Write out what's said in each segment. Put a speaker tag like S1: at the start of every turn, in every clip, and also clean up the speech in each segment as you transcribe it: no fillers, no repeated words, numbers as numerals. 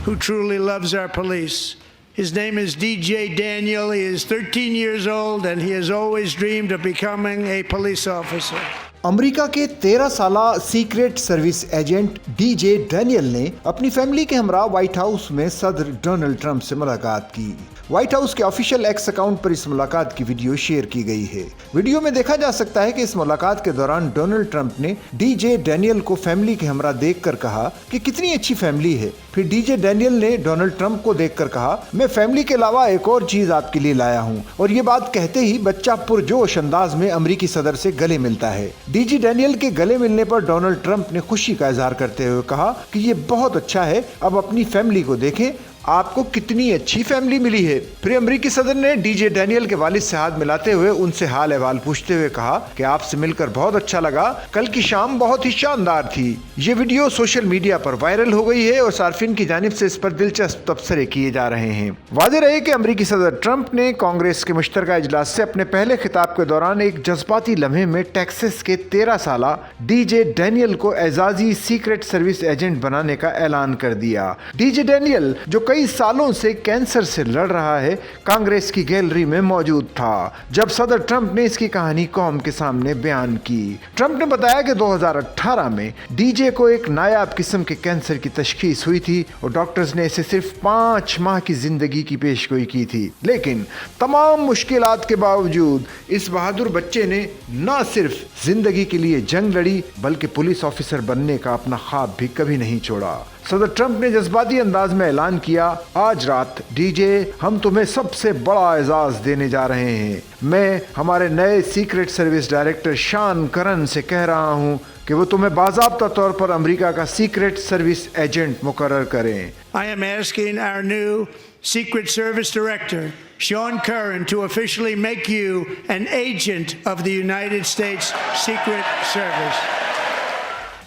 S1: who truly loves our police. His name is DJ Daniel. He is 13 years old and he has always dreamed of becoming a police officer.
S2: America के 13 साला secret service agent DJ Daniel ने अपनी family के हमरा white house में सदर Donald Trump से मुलाकात की। व्हाइट हाउस के ऑफिशियल एक्स अकाउंट पर इस मुलाकात की वीडियो शेयर की गई है। वीडियो में देखा जा सकता है कि इस मुलाकात के दौरान डोनाल्ड ट्रंप ने डीजे डैनियल को फैमिली के हमरा देखकर कहा कि कितनी अच्छी फैमिली है। फिर डीजे डैनियल ने डोनाल्ड ट्रंप को देखकर कहा, मैं फैमिली के अलावा एक और चीज आपके लिए लाया हूँ। और ये बात कहते ही बच्चा पुरजोश अंदाज में अमेरिकी सदर से गले मिलता है। डीजे डैनियल के गले मिलने पर डोनाल्ड ट्रंप ने खुशी का इजहार करते हुए कहा कि ये बहुत अच्छा है, अब अपनी फैमिली को देखें, आपको कितनी अच्छी फैमिली मिली है। फिर अमेरिकी सदर ने डीजे डैनियल के वालिद से हाथ मिलाते हुए उनसे हाल अहवाल पूछते हुए कहा कि आपसे मिलकर बहुत अच्छा लगा, कल की शाम बहुत ही शानदार थी। ये वीडियो सोशल मीडिया पर वायरल हो गई है और सार्फिन की जानिब से इस पर दिलचस्प तबसरे किए जा रहे हैं। वाज़ेह रहे कि अमेरिकी सदर ट्रंप ने कांग्रेस के मुश्तरका इजलास से अपने पहले खिताब के दौरान एक जज्बाती लम्हे में टेक्सास के 13 साला डीजे डैनियल को एजाजी सीक्रेट सर्विस एजेंट बनाने का ऐलान कर दिया। डीजे डैनियल जो कई सालों से कैंसर से लड़ रहा है, कांग्रेस की गैलरी में मौजूद था जब सदर ट्रंप ने इसकी कहानी कौम के सामने बयान की। ट्रंप ने बताया कि 2018 में डीजे को एक नायाब किस्म के कैंसर की तशखीस हुई थी और डॉक्टर्स ने इसे सिर्फ 5 माह की जिंदगी की पेशगोई की थी। लेकिन तमाम मुश्किलात के बावजूद इस बहादुर बच्चे ने न सिर्फ जिंदगी के लिए जंग लड़ी बल्कि पुलिस ऑफिसर बनने का अपना ख्वाब भी कभी नहीं छोड़ा। सदर ट्रंप ने जज्बाती अंदाज में ऐलान किया, आज रात डीजे हम तुम्हें सबसे बड़ा एजाज देने जा रहे हैं। मैं हमारे नए सीक्रेट सर्विस डायरेक्टर शॉन करन से कह रहा हूं कि वो तुम्हें बाज़ाब्ता तौर पर अमेरिका का सीक्रेट सर्विस एजेंट मुकर्रर करें।
S1: I am asking our new Secret Service Director, Sean Curran, to officially make you an agent of the United States Secret Service.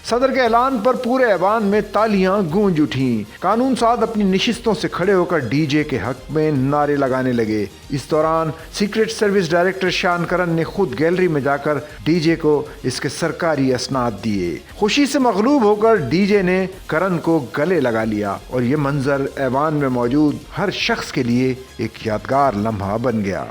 S2: सदर के ऐलान पर पूरे ऐवान में तालियां गूंज उठीं। कानून साद अपनी निशिस्तों से खड़े होकर डीजे के हक में नारे लगाने लगे। इस दौरान सीक्रेट सर्विस डायरेक्टर शॉन करन ने खुद गैलरी में जाकर डीजे को इसके सरकारी असनाद दिए। खुशी से मगलूब होकर डीजे ने करन को गले लगा लिया और ये मंजर ऐवान में मौजूद हर शख्स के लिए एक यादगार लम्हा बन गया।